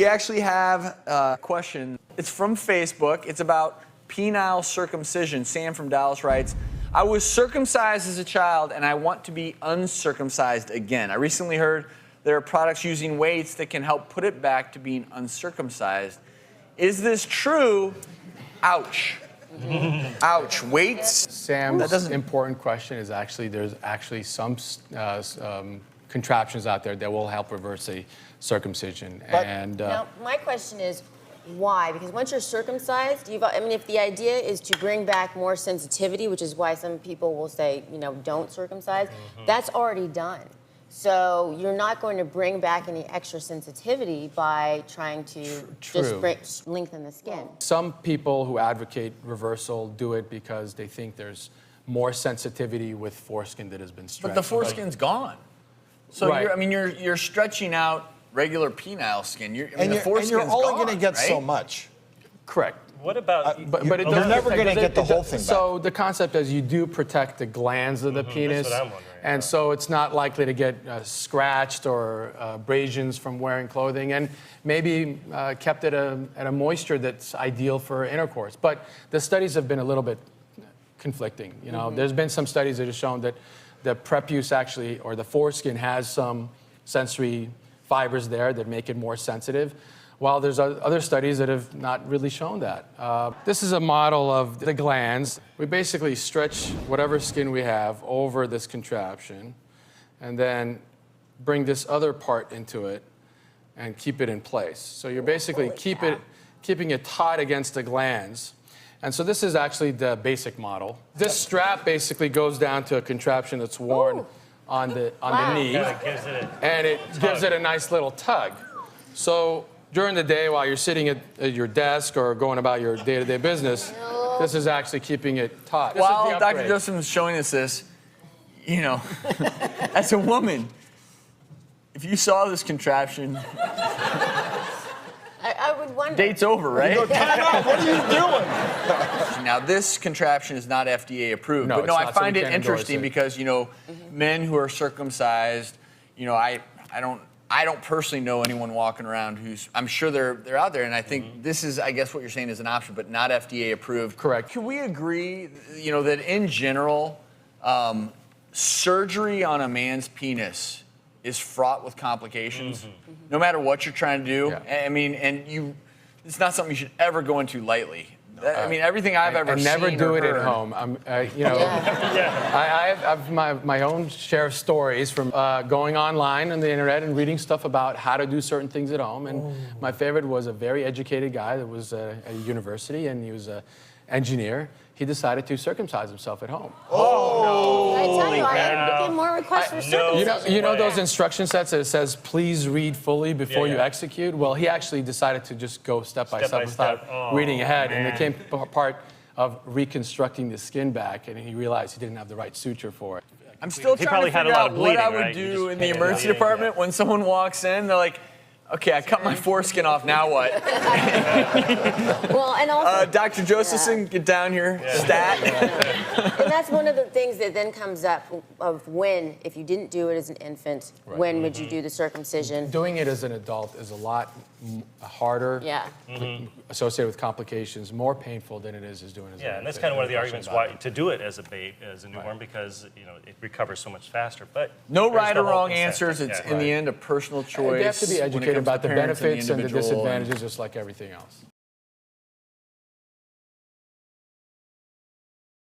We actually have a question. It's from Facebook. It's about penile circumcision. Sam from Dallas writes, I was circumcised as a child and I want to be uncircumcised again. I recently heard there are products using weights that can help put it back to being uncircumcised. Is this true? Ouch. Ouch. Weights? Sam's important question is actually, there's actually some contraptions out there that will help reverse a circumcision. Now, my question is, why? Because once you're circumcised, if the idea is to bring back more sensitivity, which is why some people will say, don't circumcise, that's already done. So you're not going to bring back any extra sensitivity by trying to just lengthen the skin. Some people who advocate reversal do it because they think there's more sensitivity with foreskin that has been stretched. But the foreskin's gone. So right. you're stretching out regular penile skin. The foreskin's you're only going to get so much. Correct. What about? But you're never going to get the whole thing back. So the concept is you do protect the glands of the penis. That's what I'm wondering. And so it's not likely to get scratched or abrasions from wearing clothing, and maybe kept at a moisture that's ideal for intercourse. But the studies have been a little bit conflicting. There's been some studies that have shown that the prepuce actually, or the foreskin, has some sensory fibers there that make it more sensitive, while there's other studies that have not really shown that. This is a model of the glands. We basically stretch whatever skin we have over this contraption and then bring this other part into it and keep it in place. So you're basically keeping it taut against the glands. And so this is actually the basic model. This strap basically goes down to a contraption that's worn on the knee, and it gives it a nice little tug. So during the day, while you're sitting at your desk or going about your day-to-day business, this is actually keeping it taut. While Dr. Joseph is showing us this, as a woman, if you saw this contraption, I would wonder. date's over, right? Time out. What are you doing? Now, this contraption is not FDA approved. No, but it's I not, so find we it can't endorse interesting it. because, men who are circumcised, I don't personally know anyone walking around I'm sure they're out there, and I think this is, I guess what you're saying is an option, but not FDA approved. Correct. Can we agree, that in general, surgery on a man's penis is fraught with complications, no matter what you're trying to do? Yeah. It's not something you should ever go into lightly. Everything I've ever seen never do or it heard. at home. I have my own share of stories from going online on the internet and reading stuff about how to do certain things at home. And my favorite was a very educated guy that was at a university, and he was an engineer. He decided to circumcise himself at home. I tell you, I get more requests for circumcision. You know those instruction sets that it says, please read fully before you execute? Well, he actually decided to just go step by step without reading ahead. And it became part of reconstructing the skin back, and he realized he didn't have the right suture for it. I'm still trying to figure out what I would do in the emergency department when someone walks in. They're like, okay, I cut my foreskin off, now what? Well, and also... Dr. Josephson, get down here, stat. And that's one of the things that then comes up of when, if you didn't do it as an infant, when would you do the circumcision? Doing it as an adult is a lot harder, associated with complications, more painful than it is doing it as an infant. Yeah, and that's kind of one of the arguments why to do it as a newborn, because it recovers so much faster. But no right or wrong answers. It's in the end a personal choice. You have to be educated about the benefits and the disadvantages, just like everything else.